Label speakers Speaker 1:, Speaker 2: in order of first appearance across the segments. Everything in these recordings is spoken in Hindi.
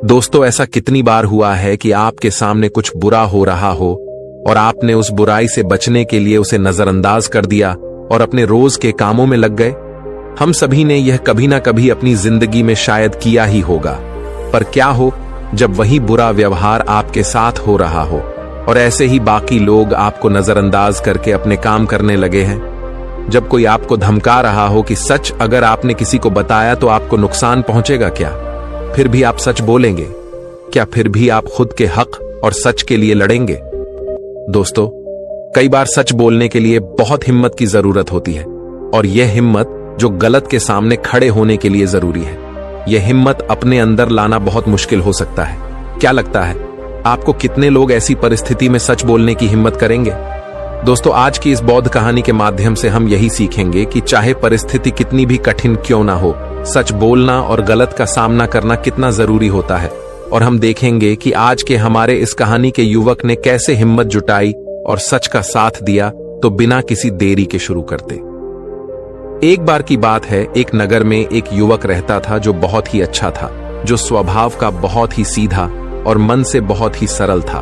Speaker 1: दोस्तों, ऐसा कितनी बार हुआ है कि आपके सामने कुछ बुरा हो रहा हो और आपने उस बुराई से बचने के लिए उसे नजरअंदाज कर दिया और अपने रोज के कामों में लग गए। हम सभी ने यह कभी ना कभी अपनी जिंदगी में शायद किया ही होगा। पर क्या हो जब वही बुरा व्यवहार आपके साथ हो रहा हो और ऐसे ही बाकी लोग आपको नजरअंदाज करके अपने काम करने लगे हैं। जब कोई आपको धमका रहा हो कि सच अगर आपने किसी को बताया तो आपको नुकसान पहुंचेगा क्या, फिर भी आप सच बोलेंगे क्या? फिर भी आप खुद के हक और सच के लिए लड़ेंगे? दोस्तों, कई बार सच बोलने के लिए बहुत हिम्मत की जरूरत होती है और यह हिम्मत जो गलत के सामने खड़े होने के लिए जरूरी है। यह हिम्मत अपने अंदर लाना बहुत मुश्किल हो सकता है। क्या लगता है आपको कितने लोग ऐसी परिस्थिति में सच बोलने की हिम्मत करेंगे? दोस्तों, आज की इस बौद्ध कहानी के माध्यम से हम यही सीखेंगे कि चाहे परिस्थिति कितनी भी कठिन क्यों ना हो, सच बोलना और गलत का सामना करना कितना जरूरी होता है। और हम देखेंगे कि आज के हमारे इस कहानी के युवक ने कैसे हिम्मत जुटाई और सच का साथ दिया। तो बिना किसी देरी के शुरू करते। एक बार की बात है, एक नगर में एक युवक रहता था जो बहुत ही अच्छा था, जो स्वभाव का बहुत ही सीधा और मन से बहुत ही सरल था।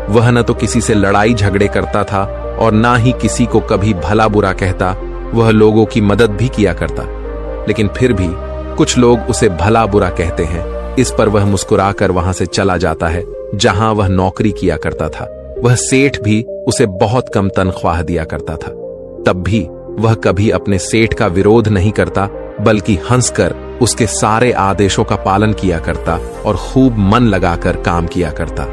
Speaker 1: वह न तो किसी से लड़ाई झगड़े करता था और ना ही किसी को कभी भला बुरा कहता। वह लोगों की मदद भी किया करता, लेकिन फिर भी कुछ लोग उसे भला बुरा कहते हैं। इस पर वह मुस्कुराकर वहां से चला जाता है जहां वह नौकरी किया करता था। वह सेठ भी उसे बहुत कम तनख्वाह दिया करता था। तब भी वह कभी अपने सेठ का विरोध नहीं करता, बल्कि हंसकर उसके सारे आदेशों का पालन किया करता और खूब मन लगाकर काम किया करता।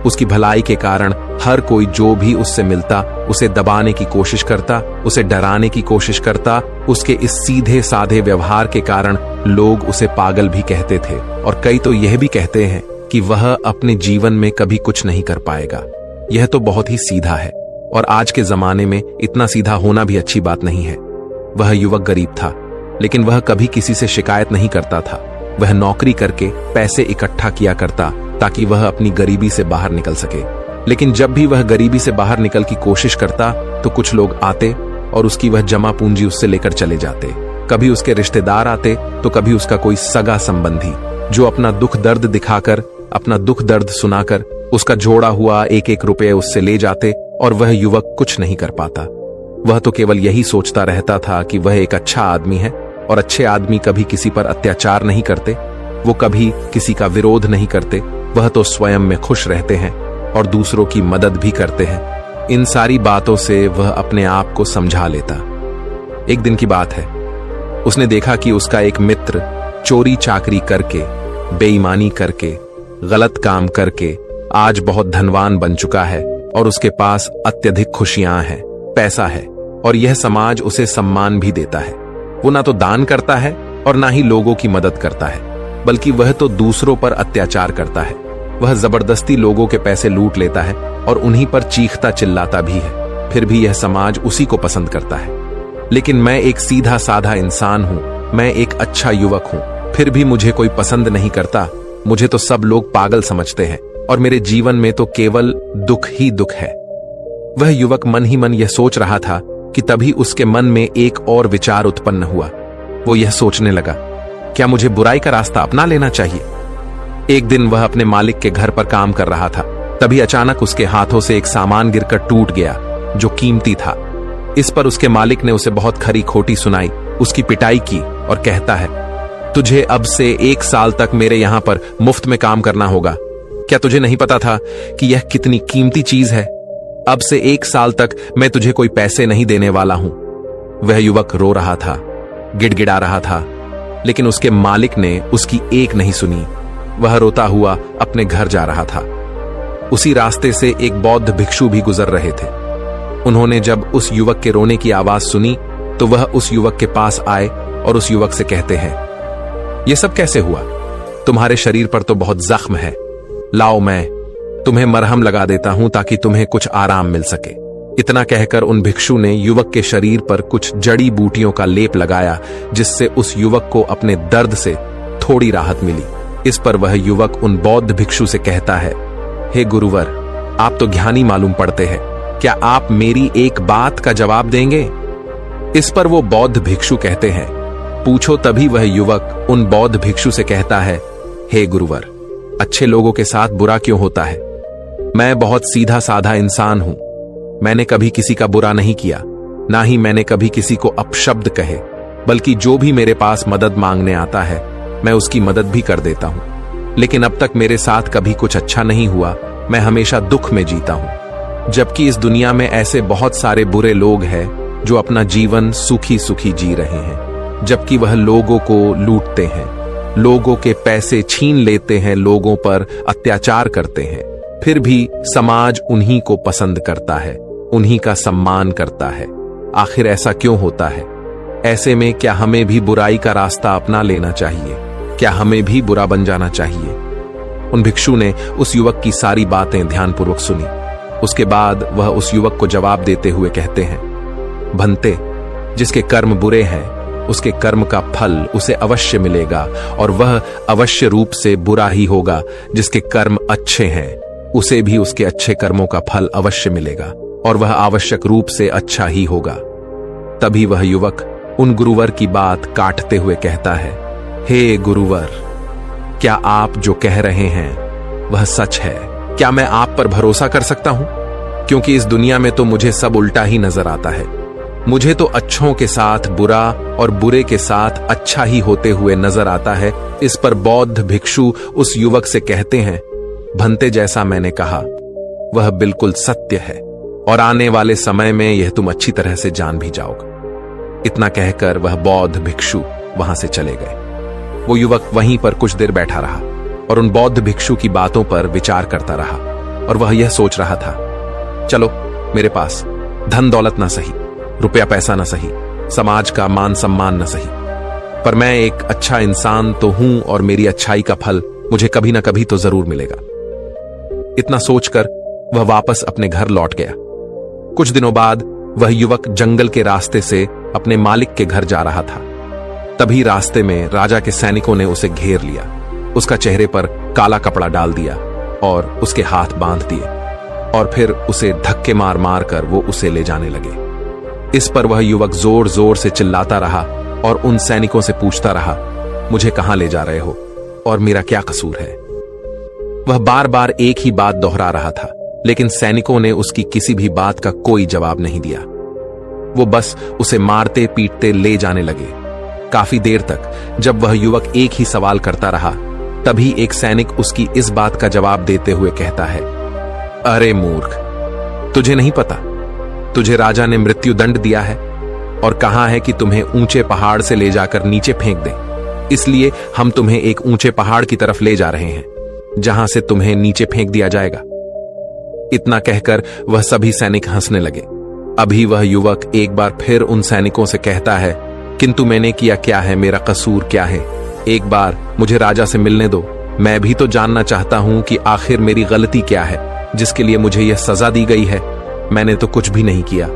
Speaker 1: उसकी भलाई के कारण हर कोई जो भी उससे मिलता उसे दबाने की कोशिश करता, उसे डराने की कोशिश करता। उसके इस सीधे साधे व्यवहार के कारण लोग उसे पागल भी कहते थे और कई तो यह भी कहते हैं कि वह अपने जीवन में कभी कुछ नहीं कर पाएगा। यह तो बहुत ही सीधा है और आज के जमाने में इतना सीधा होना भी अच्छी बात नहीं है। वह युवक गरीब था, लेकिन वह कभी किसी से शिकायत नहीं करता था। वह नौकरी करके पैसे इकट्ठा किया करता ताकि वह अपनी गरीबी से बाहर निकल सके। लेकिन जब भी वह गरीबी से बाहर निकल की कोशिश करता तो कुछ लोग आते और उसकी वह जमा पूंजी उससे लेकर चले जाते। कभी उसके रिश्तेदार आते तो कभी उसका कोई सगा संबंधी, जो अपना दुख दर्द दिखाकर, अपना दुख दर्द सुनाकर उसका जोड़ा हुआ एक एक रुपये उससे ले जाते और वह युवक कुछ नहीं कर पाता। वह तो केवल यही सोचता रहता था कि वह एक अच्छा आदमी है और अच्छे आदमी कभी किसी पर अत्याचार नहीं करते, वो कभी किसी का विरोध नहीं करते। वह तो स्वयं में खुश रहते हैं और दूसरों की मदद भी करते हैं। इन सारी बातों से वह अपने आप को समझा लेता। एक दिन की बात है, उसने देखा कि उसका एक मित्र चोरी चाकरी करके, बेईमानी करके, गलत काम करके आज बहुत धनवान बन चुका है और उसके पास अत्यधिक खुशियां हैं, पैसा है और यह समाज उसे सम्मान भी देता है। वो ना तो दान करता है और ना ही लोगों की मदद करता है, बल्कि वह तो दूसरों पर अत्याचार करता है। वह जबरदस्ती लोगों के पैसे लूट लेता है और उन्हीं पर चीखता चिल्लाता भी है। फिर भी यह समाज उसी को पसंद करता है। लेकिन मैं एक सीधा साधा इंसान हूं, मैं एक अच्छा युवक हूं, फिर भी मुझे कोई पसंद नहीं करता। मुझे तो सब लोग पागल समझते हैं और मेरे जीवन में तो केवल दुख ही दुख है। वह युवक मन ही मन यह सोच रहा था कि तभी उसके मन में एक और विचार उत्पन्न हुआ। वो यह सोचने लगा, क्या मुझे बुराई का रास्ता अपना लेना चाहिए? एक दिन वह अपने मालिक के घर पर काम कर रहा था। तभी अचानक उसके हाथों से एक सामान गिरकर टूट गया जो कीमती था। इस पर उसके मालिक ने उसे बहुत खरी खोटी सुनाई, उसकी पिटाई की और कहता है, तुझे अब से 1 साल तक मेरे यहां पर मुफ्त में काम करना होगा। क्या तुझे नहीं पता था कि यह कितनी कीमती चीज है? अब से 1 साल तक मैं तुझे कोई पैसे नहीं देने वाला हूं। वह युवक रो रहा था, गिड़गिड़ा रहा था, लेकिन उसके मालिक ने उसकी एक नहीं सुनी। वह रोता हुआ अपने घर जा रहा था। उसी रास्ते से एक बौद्ध भिक्षु भी गुजर रहे थे। उन्होंने जब उस युवक के रोने की आवाज सुनी तो वह उस युवक के पास आए और उस युवक से कहते हैं, यह सब कैसे हुआ? तुम्हारे शरीर पर तो बहुत जख्म है, लाओ मैं तुम्हें मरहम लगा देता हूं ताकि तुम्हें कुछ आराम मिल सके। इतना कहकर उन भिक्षु ने युवक के शरीर पर कुछ जड़ी बूटियों का लेप लगाया, जिससे उस युवक को अपने दर्द से थोड़ी राहत मिली। इस पर वह युवक उन बौद्ध भिक्षु से कहता है, हे गुरुवर, आप तो ज्ञानी मालूम पड़ते हैं, क्या आप मेरी एक बात का जवाब देंगे? इस पर वो बौद्ध भिक्षु कहते हैं, पूछो। तभी वह युवक उन बौद्ध भिक्षु से कहता है, हे गुरुवर, अच्छे लोगों के साथ बुरा क्यों होता है? मैं बहुत सीधा साधा इंसान हूं। मैंने कभी किसी का बुरा नहीं किया, ना ही मैंने कभी किसी को अपशब्द कहे, बल्कि जो भी मेरे पास मदद मांगने आता है मैं उसकी मदद भी कर देता हूं। लेकिन अब तक मेरे साथ कभी कुछ अच्छा नहीं हुआ। मैं हमेशा दुख में जीता हूं, जबकि इस दुनिया में ऐसे बहुत सारे बुरे लोग हैं जो अपना जीवन सुखी सुखी जी रहे हैं, जबकि वह लोगों को लूटते हैं, लोगों के पैसे छीन लेते हैं, लोगों पर अत्याचार करते हैं। फिर भी समाज उन्हीं को पसंद करता है, उन्हीं का सम्मान करता है। आखिर ऐसा क्यों होता है? ऐसे में क्या हमें भी बुराई का रास्ता अपना लेना चाहिए? क्या हमें भी बुरा बन जाना चाहिए? उन भिक्षु ने उस युवक की सारी बातें ध्यानपूर्वक सुनी। उसके बाद वह उस युवक को जवाब देते हुए कहते हैं, भंते, जिसके कर्म बुरे हैं उसके कर्म का फल उसे अवश्य मिलेगा, और वह अवश्य रूप से बुरा ही होगा। जिसके कर्म अच्छे हैं उसे भी उसके अच्छे कर्मों का फल अवश्य मिलेगा, और वह आवश्यक रूप से अच्छा ही होगा। तभी वह युवक उन गुरुवर की बात काटते हुए कहता है, हे गुरुवर, क्या आप जो कह रहे हैं वह सच है? क्या मैं आप पर भरोसा कर सकता हूं? क्योंकि इस दुनिया में तो मुझे सब उल्टा ही नजर आता है। मुझे तो अच्छों के साथ बुरा और बुरे के साथ अच्छा ही होते हुए नजर आता है। इस पर बौद्ध भिक्षु उस युवक से कहते हैं, भंते, जैसा मैंने कहा वह बिल्कुल सत्य है, और आने वाले समय में यह तुम अच्छी तरह से जान भी जाओगे। इतना कहकर वह बौद्ध भिक्षु वहां से चले गए। वो युवक वहीं पर कुछ देर बैठा रहा और उन बौद्ध भिक्षु की बातों पर विचार करता रहा, और वह यह सोच रहा था, चलो, मेरे पास धन दौलत ना सही, रुपया पैसा ना सही, समाज का मान सम्मान ना सही, पर मैं एक अच्छा इंसान तो हूं, और मेरी अच्छाई का फल मुझे कभी ना कभी तो जरूर मिलेगा। इतना सोचकर वह वापस अपने घर लौट गया। कुछ दिनों बाद वह युवक जंगल के रास्ते से अपने मालिक के घर जा रहा था। तभी रास्ते में राजा के सैनिकों ने उसे घेर लिया, उसका चेहरे पर काला कपड़ा डाल दिया और उसके हाथ बांध दिए, और फिर उसे धक्के मार मार कर वो उसे ले जाने लगे। इस पर वह युवक जोर जोर से चिल्लाता रहा और उन सैनिकों से पूछता रहा, मुझे कहां ले जा रहे हो और मेरा क्या कसूर है? वह बार बार एक ही बात दोहरा रहा था, लेकिन सैनिकों ने उसकी किसी भी बात का कोई जवाब नहीं दिया। वो बस उसे मारते पीटते ले जाने लगे। काफी देर तक जब वह युवक एक ही सवाल करता रहा, तभी एक सैनिक उसकी इस बात का जवाब देते हुए कहता है, अरे मूर्ख, तुझे नहीं पता, तुझे राजा ने मृत्यु दंड दिया है और कहा है कि तुम्हें ऊंचे पहाड़ से ले जाकर नीचे फेंक दें। इसलिए हम तुम्हें एक ऊंचे पहाड़ की तरफ ले जा रहे हैं, जहां से तुम्हें नीचे फेंक दिया जाएगा। इतना कहकर वह सभी सैनिक हंसने लगे। अभी वह युवक एक बार फिर उन सैनिकों से कहता है, किंतु मैंने किया क्या है, मेरा कसूर क्या है? एक बार मुझे राजा से मिलने दो, मैं भी तो जानना चाहता हूं कि आखिर मेरी गलती क्या है जिसके लिए मुझे यह सजा दी गई है। मैंने तो कुछ भी नहीं किया।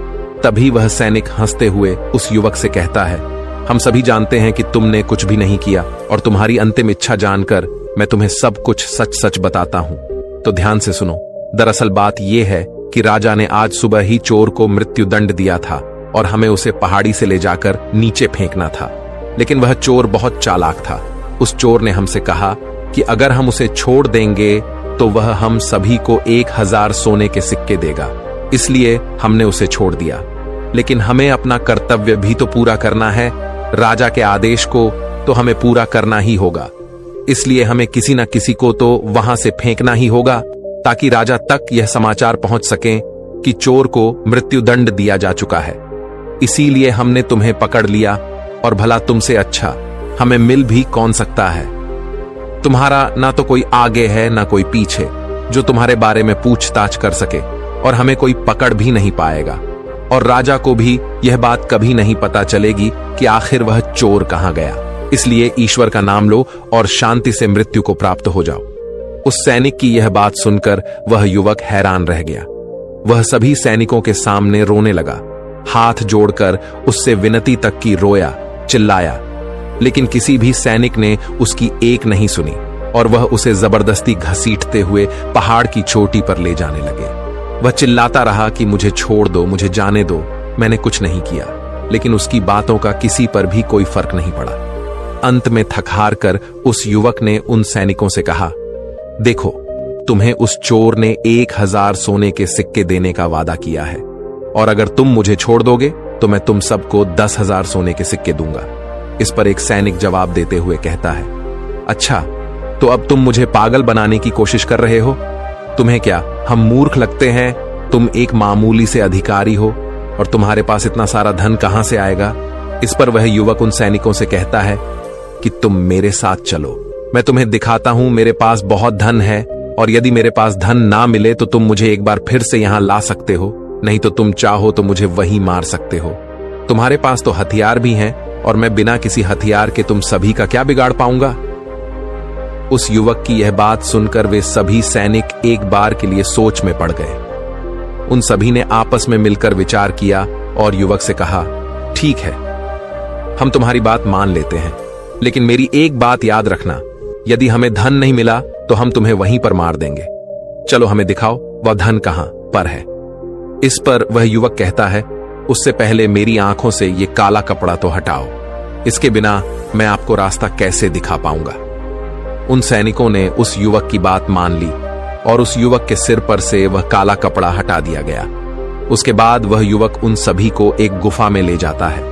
Speaker 1: तभी वह सैनिक हंसते हुए उस युवक से कहता है, हम सभी जानते हैं कि तुमने कुछ भी नहीं किया, और तुम्हारी अंतिम इच्छा जानकर मैं तुम्हें सब कुछ सच सच बताता हूं। तो ध्यान से सुनो। दरअसल बात यह है कि राजा ने आज सुबह ही चोर को मृत्यु दंड दिया था और हमें उसे पहाड़ी से ले जाकर नीचे फेंकना था। लेकिन वह चोर बहुत चालाक था। उस चोर ने हमसे कहा कि अगर हम उसे छोड़ देंगे तो वह हम सभी को 1000 सोने के सिक्के देगा। इसलिए हमने उसे छोड़ दिया। लेकिन हमें अपना कर्तव्य भी तो पूरा करना है। राजा के आदेश को तो हमें पूरा करना ही होगा। इसलिए हमें किसी न किसी को तो वहां से फेंकना ही होगा, ताकि राजा तक यह समाचार पहुंच सके कि चोर को मृत्युदंड दिया जा चुका है। इसीलिए हमने तुम्हें पकड़ लिया, और भला तुमसे अच्छा हमें मिल भी कौन सकता है? तुम्हारा ना तो कोई आगे है ना कोई पीछे जो तुम्हारे बारे में पूछताछ कर सके, और हमें कोई पकड़ भी नहीं पाएगा, और राजा को भी यह बात कभी नहीं पता चलेगी कि आखिर वह चोर कहां गया। इसलिए ईश्वर का नाम लो और शांति से मृत्यु को प्राप्त हो जाओ। उस सैनिक की यह बात सुनकर वह युवक हैरान रह गया। वह सभी सैनिकों के सामने रोने लगा, हाथ जोड़कर उससे विनती तक की रोया, चिल्लाया, लेकिन किसी भी सैनिक ने उसकी एक नहीं सुनी, और वह उसे जबरदस्ती घसीटते हुए पहाड़ की चोटी पर ले जाने लगे। वह चिल्लाता रहा कि मुझे छोड़ दो, मुझे जाने दो, मैंने कुछ नहीं किया। लेकिन उसकी बातों का किसी पर भी कोई फर्क नहीं पड़ा। अंत में थक हार कर उस युवक ने उन सैनिकों से कहा, देखो, तुम्हें उस चोर ने 1000 सोने के सिक्के देने का वादा किया है, और अगर तुम मुझे छोड़ दोगे तो मैं तुम सबको 10,000 सोने के सिक्के दूंगा। इस पर एक सैनिक जवाब देते हुए कहता है, अच्छा, तो अब तुम मुझे पागल बनाने की कोशिश कर रहे हो? तुम्हें क्या हम मूर्ख लगते हैं? तुम एक मामूली से अधिकारी हो और तुम्हारे पास इतना सारा धन कहां से आएगा? इस पर वह युवक उन सैनिकों से कहता है कि तुम मेरे साथ चलो, मैं तुम्हें दिखाता हूं मेरे पास बहुत धन है, और यदि मेरे पास धन ना मिले तो तुम मुझे एक बार फिर से यहां ला सकते हो, नहीं तो तुम चाहो तो मुझे वहीं मार सकते हो। तुम्हारे पास तो हथियार भी हैं, और मैं बिना किसी हथियार के तुम सभी का क्या बिगाड़ पाऊंगा? उस युवक की यह बात सुनकर वे सभी सैनिक एक बार के लिए सोच में पड़ गए। उन सभी ने आपस में मिलकर विचार किया और युवक से कहा, ठीक है, हम तुम्हारी बात मान लेते हैं, लेकिन मेरी एक बात याद रखना, यदि हमें धन नहीं मिला तो हम तुम्हें वहीं पर मार देंगे। चलो हमें दिखाओ वह धन कहां पर है। इस पर वह युवक कहता है, उससे पहले मेरी आंखों से ये काला कपड़ा तो हटाओ, इसके बिना मैं आपको रास्ता कैसे दिखा पाऊंगा। उन सैनिकों ने उस युवक की बात मान ली और उस युवक के सिर पर से वह काला कपड़ा हटा दिया गया। उसके बाद वह युवक उन सभी को एक गुफा में ले जाता है।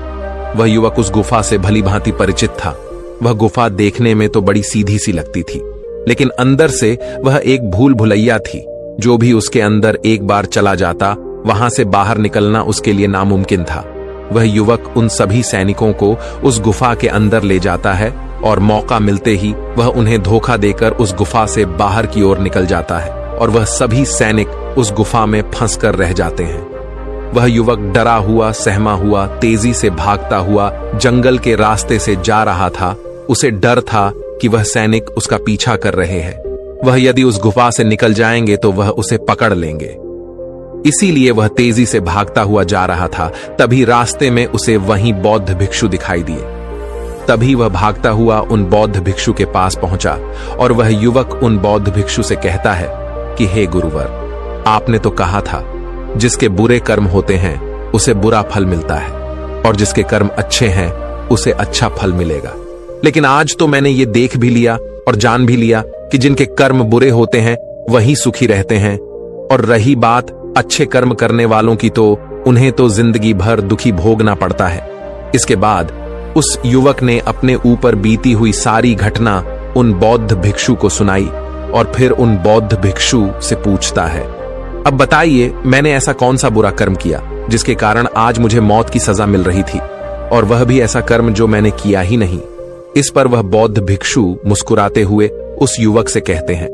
Speaker 1: वह युवक उस गुफा से भली भांति परिचित था। वह गुफा देखने में तो बड़ी सीधी सी लगती थी, लेकिन अंदर से वह एक भूल भुलैया थी। जो भी उसके अंदर एक बार चला जाता, वहां से बाहर निकलना उसके लिए नामुमकिन था। वह युवक उन सभी सैनिकों को उस गुफा के अंदर ले जाता है और मौका मिलते ही वह उन्हें धोखा देकर उस गुफा से बाहर की ओर निकल जाता है, और वह सभी सैनिक उस गुफा में फंसकर रह जाते हैं। वह युवक डरा हुआ, सहमा हुआ, तेजी से भागता हुआ जंगल के रास्ते से जा रहा था। उसे डर था कि वह सैनिक उसका पीछा कर रहे हैं। वह यदि उस गुफा से निकल जाएंगे तो वह उसे पकड़ लेंगे, इसीलिए वह तेजी से भागता हुआ जा रहा था। तभी रास्ते में उसे वहीं बौद्ध भिक्षु दिखाई दिए। तभी वह भागता हुआ उन बौद्ध भिक्षु के पास पहुंचा और वह युवक उन बौद्ध भिक्षु से कहता है कि हे गुरुवर, आपने तो कहा था जिसके बुरे कर्म होते हैं उसे बुरा फल मिलता है, और जिसके कर्म अच्छे हैं उसे अच्छा फल मिलेगा। लेकिन आज तो मैंने ये देख भी लिया और जान भी लिया कि जिनके कर्म बुरे होते हैं वही सुखी रहते हैं, और रही बात अच्छे कर्म करने वालों की, तो उन्हें तो जिंदगी भर दुखी भोगना पड़ता है। इसके बाद उस युवक ने अपने ऊपर बीती हुई सारी घटना उन बौद्ध भिक्षु को सुनाई, और फिर उन बौद्ध भिक्षु से पूछता है, अब बताइए, मैंने ऐसा कौन सा बुरा कर्म किया जिसके कारण आज मुझे मौत की सजा मिल रही थी, और वह भी ऐसा कर्म जो मैंने किया ही नहीं। इस पर वह बौद्ध भिक्षु मुस्कुराते हुए उस युवक से कहते हैं,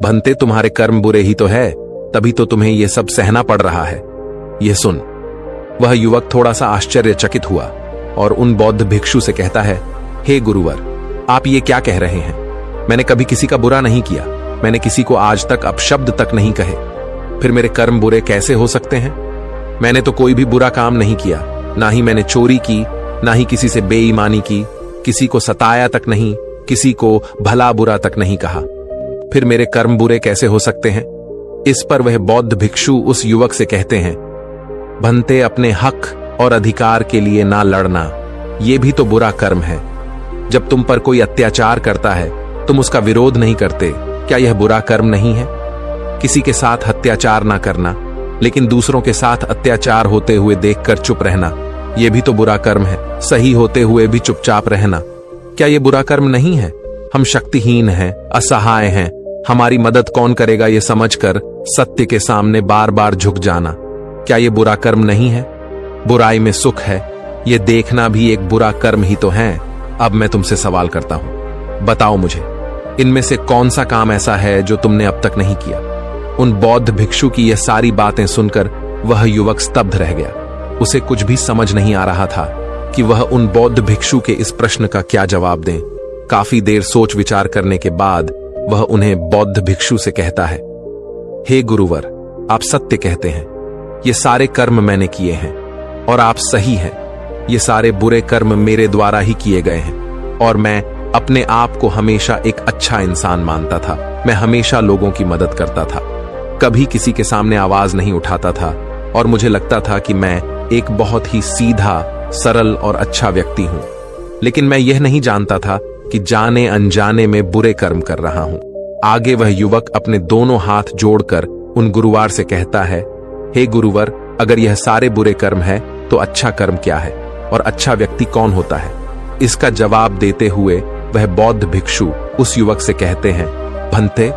Speaker 1: भंते, तुम्हारे कर्म बुरे ही तो है, तभी तो तुम्हें यह सब सहना पड़ रहा है। यह सुन। वह युवक थोड़ा सा आश्चर्यचकित हुआ और उन बौद्ध भिक्षु से कहता है, हे गुरुवर, आप ये क्या कह रहे हैं? मैंने कभी किसी का बुरा नहीं किया, मैंने किसी को आज तक अपशब्द तक नहीं कहे, फिर मेरे कर्म बुरे कैसे हो सकते हैं? मैंने तो कोई भी बुरा काम नहीं किया, ना ही मैंने चोरी की, ना ही किसी से बेईमानी की, किसी को सताया तक नहीं, किसी को भला बुरा तक नहीं कहा, फिर मेरे कर्म बुरे कैसे हो सकते हैं? इस पर वह बौद्ध भिक्षु उस युवक से कहते हैं, भंते, अपने हक और अधिकार के लिए ना लड़ना, यह भी तो बुरा कर्म है। जब तुम पर कोई अत्याचार करता है तुम उसका विरोध नहीं करते, क्या यह बुरा कर्म नहीं है? किसी के साथ अत्याचार ना करना, लेकिन दूसरों के साथ अत्याचार होते हुए देखकर चुप रहना, यह भी तो बुरा कर्म है। सही होते हुए भी चुपचाप रहना, क्या यह बुरा कर्म नहीं है? हम शक्तिहीन हैं, असहाय हैं, हमारी मदद कौन करेगा ये समझकर सत्य के सामने बार बार झुक जाना, क्या यह बुरा कर्म नहीं है? बुराई में सुख है, यह देखना भी एक बुरा कर्म ही तो है। अब मैं तुमसे सवाल करता हूं, बताओ मुझे, इनमें से कौन सा काम ऐसा है जो तुमने अब तक नहीं किया? उन बौद्ध भिक्षु की यह सारी बातें सुनकर वह युवक स्तब्ध रह गया। उसे कुछ भी समझ नहीं आ रहा था कि वह उन बौद्ध भिक्षु के इस प्रश्न का क्या जवाब दें। काफी देर सोच विचार करने के बाद वह उन्हें बौद्ध भिक्षु से कहता है, हे गुरुवर, आप सत्य कहते हैं, ये सारे कर्म मैंने किए हैं और आप सही हैं। ये सारे बुरे कर्म मेरे द्वारा ही किए गए हैं और मैं अपने आप को हमेशा एक अच्छा इंसान मानता था। मैं हमेशा लोगों की मदद करता था, कभी किसी के सामने आवाज नहीं उठाता था और मुझे लगता था कि मैं एक बहुत ही सीधा, सरल और अच्छा व्यक्ति हूं, लेकिन मैं यह नहीं जानता था कि जाने अनजाने में बुरे कर्म कर रहा हूं। आगे वह युवक अपने दोनों हाथ जोड़कर उन गुरुवार से कहता है, हे गुरुवर, अगर यह सारे बुरे कर्म है तो अच्छा कर्म क्या है और अच्छा व्यक्ति कौन होता है? इसका जवाब देते हुए वह बौद्ध भिक्षु उस युवक से कहते हैं, भंते,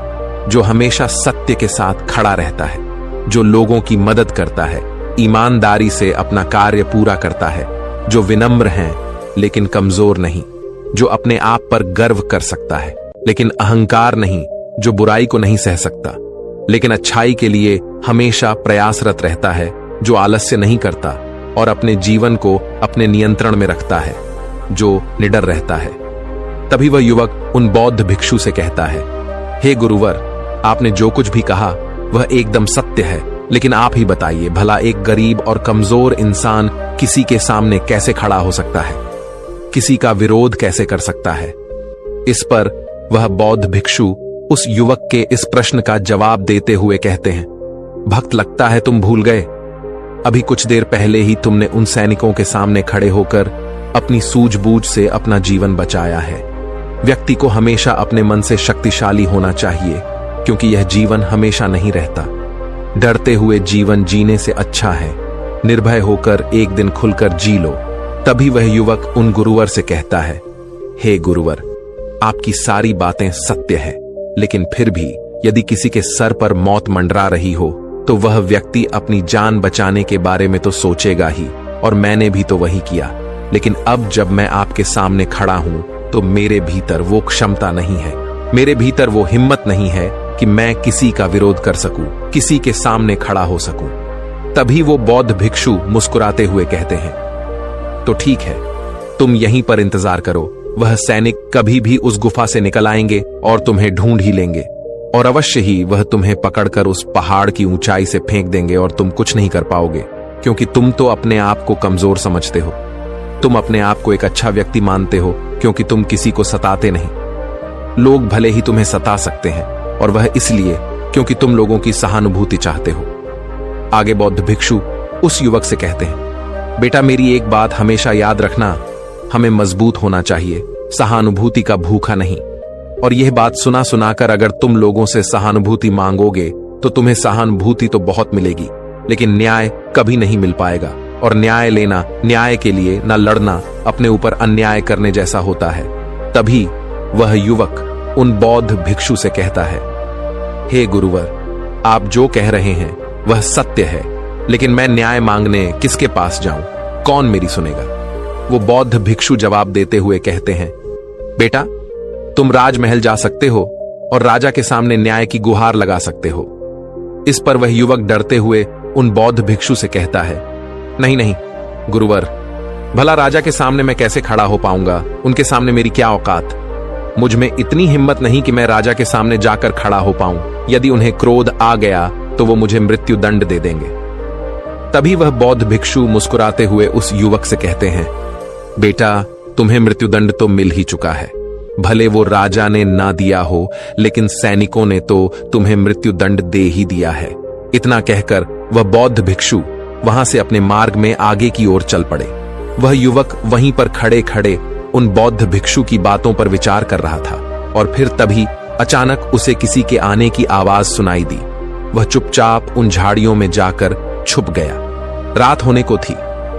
Speaker 1: जो हमेशा सत्य के साथ खड़ा रहता है, जो लोगों की मदद करता है, ईमानदारी से अपना कार्य पूरा करता है, जो विनम्र हैं लेकिन कमजोर नहीं, जो अपने आप पर गर्व कर सकता है लेकिन अहंकार नहीं, जो बुराई को नहीं सह सकता लेकिन अच्छाई के लिए हमेशा प्रयासरत रहता है, जो आलस्य नहीं करता और अपने जीवन को अपने नियंत्रण में रखता है, जो निडर रहता है। तभी वह युवक उन बौद्ध भिक्षु से कहता है, हे गुरुवर, आपने जो कुछ भी कहा वह एकदम सत्य है, लेकिन आप ही बताइए, भला एक गरीब और कमजोर इंसान किसी के सामने कैसे खड़ा हो सकता है, किसी का विरोध कैसे कर सकता है? इस पर वह बौद्ध भिक्षु उस युवक के इस प्रश्न का जवाब देते हुए कहते हैं, भक्त, लगता है तुम भूल गए। अभी कुछ देर पहले ही तुमने उन सैनिकों के सामने खड़े होकर अपनी सूझबूझ से अपना जीवन बचाया है। व्यक्ति को हमेशा अपने मन से शक्तिशाली होना चाहिए, क्योंकि यह जीवन हमेशा नहीं रहता। डरते हुए जीवन जीने से अच्छा है, निर्भय होकर एक दिन खुलकर जी लो। तभी वह युवक उन गुरुवर से कहता है, हे गुरुवर, आपकी सारी बातें सत्य है, लेकिन फिर भी यदि किसी के सर पर मौत मंडरा रही हो तो वह व्यक्ति अपनी जान बचाने के बारे में तो सोचेगा ही, और मैंने भी तो वही किया। लेकिन अब जब मैं आपके सामने खड़ा हूं तो मेरे भीतर वो क्षमता नहीं है, मेरे भीतर वो हिम्मत नहीं है कि मैं किसी का विरोध कर सकूं, किसी के सामने खड़ा हो सकूं। तभी वो बौद्ध भिक्षु मुस्कुराते हुए कहते हैं, तो ठीक है, तुम यहीं पर इंतजार करो, वह सैनिक कभी भी उस गुफा से निकल आएंगे और तुम्हें ढूंढ ही लेंगे, और अवश्य ही वह तुम्हें पकड़कर उस पहाड़ की ऊंचाई से फेंक देंगे और तुम कुछ नहीं कर पाओगे, क्योंकि तुम तो अपने आप को कमजोर समझते हो। तुम अपने आप को एक अच्छा व्यक्ति मानते हो, क्योंकि तुम किसी को सताते नहीं। लोग भले ही तुम्हें सता सकते हैं, और वह इसलिए क्योंकि तुम लोगों की सहानुभूति चाहते हो। आगे बौद्ध भिक्षु उस युवक से कहते हैं, बेटा, मेरी एक बात हमेशा याद रखना, हमें मजबूत होना चाहिए, सहानुभूति का भूखा नहीं। और यह बात सुना सुनाकर अगर तुम लोगों से सहानुभूति मांगोगे तो तुम्हें सहानुभूति तो बहुत मिलेगी, लेकिन न्याय कभी नहीं मिल पाएगा। और न्याय लेना, न्याय के लिए न लड़ना, अपने ऊपर अन्याय करने जैसा होता है। तभी वह युवक उन बौद्ध भिक्षु से कहता है, हे गुरुवर, आप जो कह रहे हैं वह सत्य है, लेकिन मैं न्याय मांगने किसके पास जाऊं? कौन मेरी सुनेगा? वो बौद्ध भिक्षु जवाब देते हुए कहते हैं, बेटा, तुम राजमहल जा सकते हो और राजा के सामने न्याय की गुहार लगा सकते हो। इस पर वह युवक डरते हुए उन बौद्ध भिक्षु से कहता है, नहीं नहीं गुरुवर, भला राजा के सामने मैं कैसे खड़ा हो पाऊंगा? उनके सामने मेरी क्या औकात? मुझ में इतनी हिम्मत नहीं कि मैं राजा के सामने जाकर खड़ा हो पाऊं। यदि उन्हें क्रोध आ गया तो वो मुझे मृत्यु दंड दे देंगे। तभी वह बौद्ध भिक्षु मुस्कुराते हुए उस युवक से कहते हैं, बेटा, तुम्हें मृत्युदंड तो मिल ही चुका है। भले वो राजा ने ना दिया हो, लेकिन सैनिकों ने तो तुम्हें मृत्युदंड दे ही दिया है। इतना कहकर वह बौद्ध भिक्षु वहां से अपने मार्ग में आगे की ओर चल पड़े। वह युवक वहीं पर खड़े खड़े उन बौद्ध भिक्षु की बातों पर विचार कर रहा था, और फिर तभी अचानक उसे किसी के आने की आवाज सुनाई दी। वह चुपचाप उन झाड़ियों में जाकर छुप गया। रात होने को थी,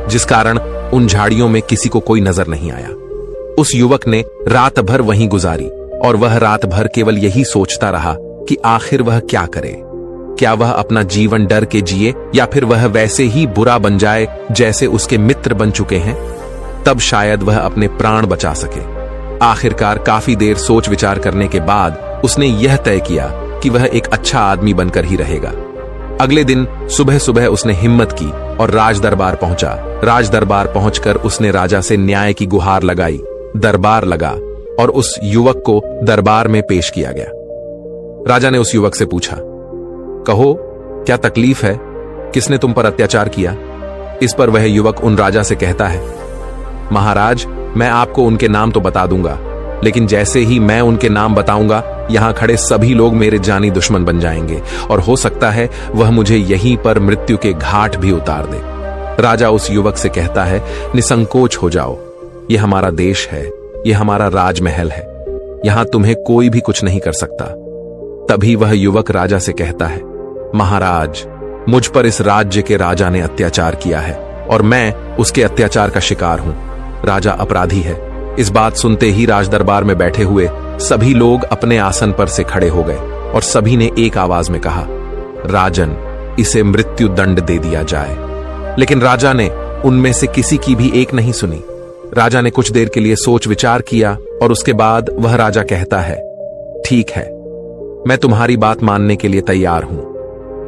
Speaker 1: जिस कारण उन झाड़ियों में किसी को कोई नजर नहीं आया। उस युवक ने रात भर वहीं गुजारी, और वह रात भर केवल यही सोचता रहा कि आखिर वह क्या करे। क्या वह अपना जीवन डर के जिए, या फिर वह वैसे ही बुरा बन जाए जैसे उसके मित्र बन चुके हैं? तब शायद वह अपने प्राण बचा सके। आखिरकार काफी देर सोच विचार करने के बाद उसने यह तय किया कि वह एक अच्छा आदमी बनकर ही रहेगा। अगले दिन सुबह सुबह उसने हिम्मत की और राज दरबार पहुंचा। राज दरबार पहुंचकर उसने राजा से न्याय की गुहार लगाई। दरबार लगा और उस युवक को दरबार में पेश किया गया। राजा ने उस युवक से पूछा, कहो, क्या तकलीफ है? किसने तुम पर अत्याचार किया? इस पर वह युवक उन राजा से कहता है, महाराज, मैं आपको उनके नाम तो बता दूंगा, लेकिन जैसे ही मैं उनके नाम बताऊंगा, यहां खड़े सभी लोग मेरे जानी दुश्मन बन जाएंगे, और हो सकता है वह मुझे यहीं पर मृत्यु के घाट भी उतार दे। राजा उस युवक से कहता है, निसंकोच हो जाओ, ये हमारा देश है, ये हमारा राजमहल है, यहां तुम्हें कोई भी कुछ नहीं कर सकता। तभी वह युवक राजा से कहता है, महाराज, मुझ पर इस राज्य के राजा ने अत्याचार किया है और मैं उसके अत्याचार का शिकार हूं। राजा अपराधी है। इस बात सुनते ही राजदरबार में बैठे हुए सभी लोग अपने आसन पर से खड़े हो गए और सभी ने एक आवाज में कहा, राजन, इसे मृत्यु दंड दे दिया जाए। लेकिन राजा ने उनमें से किसी की भी एक नहीं सुनी। राजा ने कुछ देर के लिए सोच विचार किया और उसके बाद वह राजा कहता है, ठीक है, मैं तुम्हारी बात मानने के लिए तैयार हूं,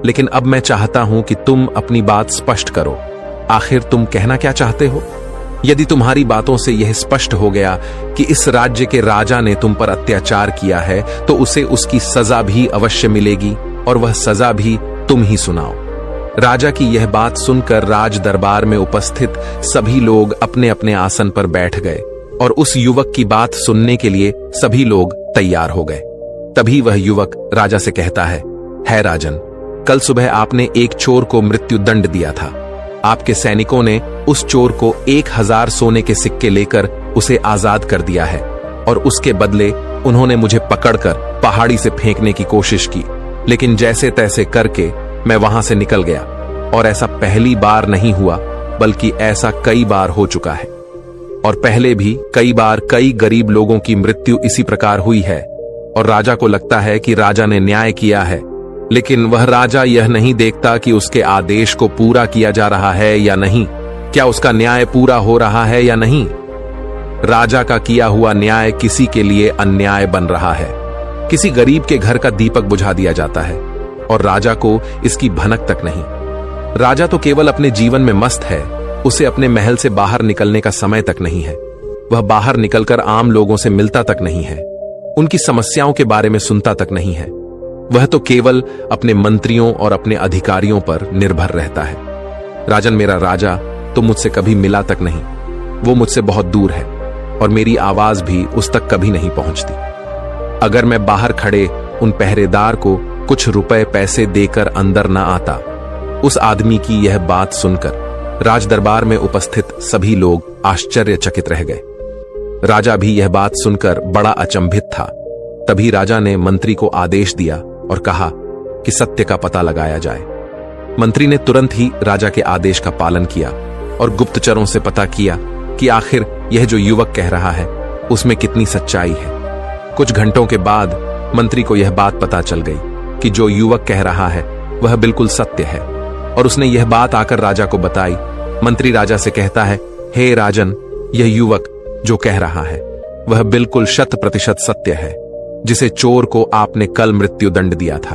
Speaker 1: लेकिन अब मैं चाहता हूं कि तुम अपनी बात स्पष्ट करो। आखिर तुम कहना क्या चाहते हो? यदि तुम्हारी बातों से यह स्पष्ट हो गया कि इस राज्य के राजा ने तुम पर अत्याचार किया है, तो उसे उसकी सजा भी अवश्य मिलेगी और वह सजा भी तुम ही सुनाओ। राजा की यह बात सुनकर राज दरबार में उपस्थित सभी लोग अपने अपने आसन पर बैठ गए और उस युवक की बात सुनने के लिए सभी लोग तैयार हो गए। तभी वह युवक राजा से कहता है राजन, कल सुबह आपने एक चोर को मृत्यु दंड दिया था। आपके सैनिकों ने उस चोर को 1000 सोने के सिक्के लेकर उसे आजाद कर दिया है और उसके बदले उन्होंने मुझे पकड़कर पहाड़ी से फेंकने की कोशिश की, लेकिन जैसे तैसे करके मैं वहां से निकल गया। और ऐसा पहली बार नहीं हुआ, बल्कि ऐसा कई बार हो चुका है और पहले भी कई बार कई गरीब लोगों की मृत्यु इसी प्रकार हुई है। और राजा को लगता है कि राजा ने न्याय किया है, लेकिन वह राजा यह नहीं देखता कि उसके आदेश को पूरा किया जा रहा है या नहीं, क्या उसका न्याय पूरा हो रहा है या नहीं। राजा का किया हुआ न्याय किसी के लिए अन्याय बन रहा है। किसी गरीब के घर का दीपक बुझा दिया जाता है और राजा को इसकी भनक तक नहीं। राजा तो केवल अपने जीवन में मस्त है, उसे अपने महल से बाहर निकलने का समय तक नहीं है। वह बाहर निकलकर आम लोगों से मिलता तक नहीं है, उनकी समस्याओं के बारे में सुनता तक नहीं है। वह तो केवल अपने मंत्रियों और अपने अधिकारियों पर निर्भर रहता है। राजन, मेरा राजा तो मुझसे कभी मिला तक नहीं, वो मुझसे बहुत दूर है और मेरी आवाज भी उस तक कभी नहीं पहुंचती। अगर मैं बाहर खड़े उन पहरेदार को कुछ रुपए पैसे देकर अंदर न आता। उस आदमी की यह बात सुनकर राजदरबार में उपस्थित सभी लोग आश्चर्यचकित रह गए। राजा भी यह बात सुनकर बड़ा अचंभित था। तभी राजा ने मंत्री को आदेश दिया और कहा कि सत्य का पता लगाया जाए। मंत्री ने तुरंत ही राजा के आदेश का पालन किया और गुप्तचरों से पता किया कि आखिर यह जो युवक कह रहा है उसमें कितनी सच्चाई है। कुछ घंटों के बाद मंत्री को यह बात पता चल गई कि जो युवक कह रहा है वह बिल्कुल सत्य है और उसने यह बात आकर राजा को बताई। मंत्री राजा से कहता है, हे राजन, यह युवक जो कह रहा है वह बिल्कुल 100% सत्य है। जिसे चोर को आपने कल मृत्यु दंड दिया था,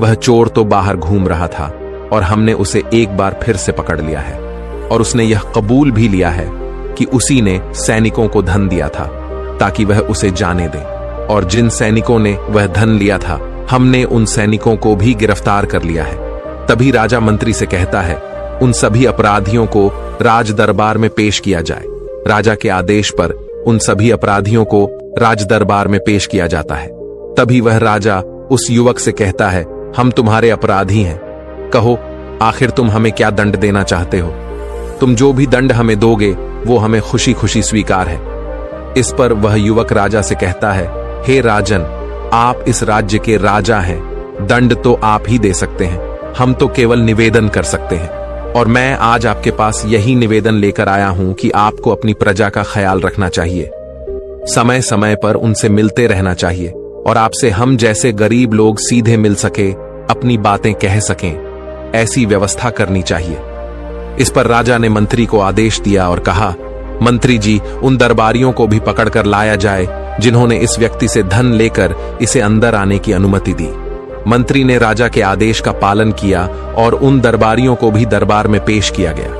Speaker 1: वह चोर तो बाहर घूम रहा था और हमने उसे एक बार फिर से पकड़ लिया है और उसने यह कबूल भी लिया है कि उसी ने सैनिकों को धन दिया था ताकि वह उसे जाने दे, और जिन सैनिकों ने वह धन लिया था हमने उन सैनिकों को भी गिरफ्तार कर लिया है। तभी राजा मंत्री से कहता है, उन सभी अपराधियों को राज दरबार में पेश किया जाए। राजा के आदेश पर उन सभी अपराधियों को राज दरबार में पेश किया जाता है। तभी वह राजा उस युवक से कहता है, हम तुम्हारे अपराधी हैं, कहो आखिर तुम हमें क्या दंड देना चाहते हो? तुम जो भी दंड हमें दोगे वो हमें खुशी खुशी स्वीकार है। इस पर वह युवक राजा से कहता है, हे राजन, आप इस राज्य के राजा हैं, दंड तो आप ही दे सकते हैं, हम तो केवल निवेदन कर सकते हैं। और मैं आज आपके पास यही निवेदन लेकर आया हूं कि आपको अपनी प्रजा का ख्याल रखना चाहिए, समय समय पर उनसे मिलते रहना चाहिए और आपसे हम जैसे गरीब लोग सीधे मिल सके, अपनी बातें कह सकें, ऐसी व्यवस्था करनी चाहिए। इस पर राजा ने मंत्री को आदेश दिया और कहा, मंत्री जी, उन दरबारियों को भी पकड़कर लाया जाए जिन्होंने इस व्यक्ति से धन लेकर इसे अंदर आने की अनुमति दी। मंत्री ने राजा के आदेश का पालन किया और उन दरबारियों को भी दरबार में पेश किया गया।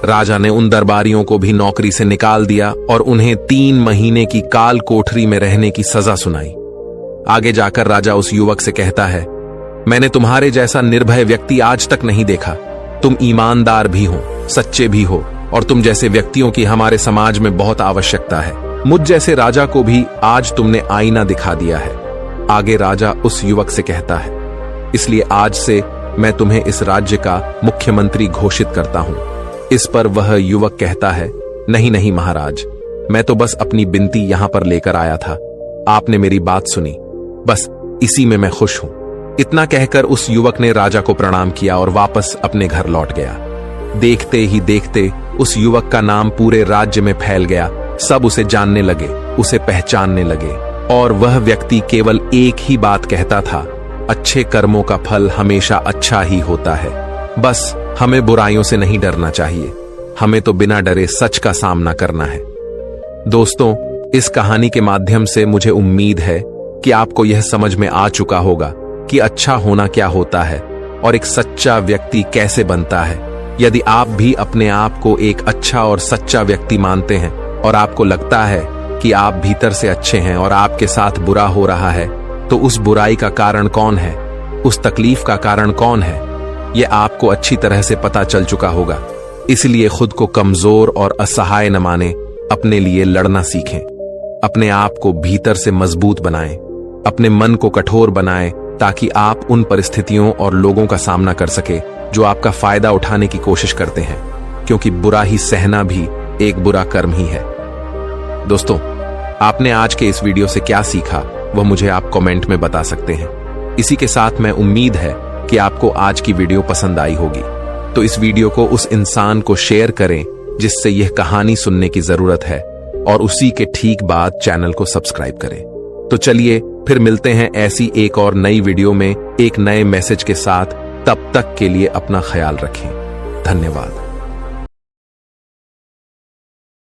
Speaker 1: राजा ने उन दरबारियों को भी नौकरी से निकाल दिया और उन्हें 3 महीने की काल कोठरी में रहने की सजा सुनाई। आगे जाकर राजा उस युवक से कहता है, मैंने तुम्हारे जैसा निर्भय व्यक्ति आज तक नहीं देखा। तुम ईमानदार भी हो, सच्चे भी हो और तुम जैसे व्यक्तियों की हमारे समाज में बहुत आवश्यकता है। मुझ जैसे राजा को भी आज तुमने आईना दिखा दिया है। आगे राजा उस युवक से कहता है, इसलिए आज से मैं तुम्हें इस राज्य का मुख्यमंत्री घोषित करता हूं। इस पर वह युवक कहता है, नहीं नहीं महाराज, मैं तो बस अपनी बिनती यहां पर लेकर आया था। आपने मेरी बात सुनी, बस इसी में मैं खुश हूं। इतना कहकर उस युवक ने राजा को प्रणाम किया और वापस अपने घर लौट गया। देखते ही देखते उस युवक का नाम पूरे राज्य में फैल गया। सब उसे जानने लगे, उसे पहचानने लगे और वह व्यक्ति केवल एक ही बात कहता था, अच्छे कर्मों का फल हमेशा अच्छा ही होता है। बस हमें बुराइयों से नहीं डरना चाहिए, हमें तो बिना डरे सच का सामना करना है। दोस्तों, इस कहानी के माध्यम से मुझे उम्मीद है कि आपको यह समझ में आ चुका होगा कि अच्छा होना क्या होता है और एक सच्चा व्यक्ति कैसे बनता है। यदि आप भी अपने आप को एक अच्छा और सच्चा व्यक्ति मानते हैं और आपको लगता है कि आप भीतर से अच्छे हैं और आपके साथ बुरा हो रहा है, तो उस बुराई का कारण कौन है, उस तकलीफ का कारण कौन है, यह आपको अच्छी तरह से पता चल चुका होगा। इसलिए खुद को कमजोर और असहाय न माने, अपने लिए लड़ना सीखें, अपने आप को भीतर से मजबूत बनाएं, अपने मन को कठोर बनाएं ताकि आप उन परिस्थितियों और लोगों का सामना कर सके जो आपका फायदा उठाने की कोशिश करते हैं, क्योंकि बुरा ही सहना भी एक बुरा कर्म ही है। दोस्तों, आपने आज के इस वीडियो से क्या सीखा वह मुझे आप कमेंट में बता सकते हैं। इसी के साथ मैं उम्मीद है कि आपको आज की वीडियो पसंद आई होगी, तो इस वीडियो को उस इंसान को शेयर करें जिससे यह कहानी सुनने की जरूरत है और उसी के ठीक बाद चैनल को सब्सक्राइब करें। तो चलिए फिर मिलते हैं ऐसी एक और नई वीडियो में एक नए मैसेज के साथ। तब तक के लिए अपना ख्याल रखें। धन्यवाद।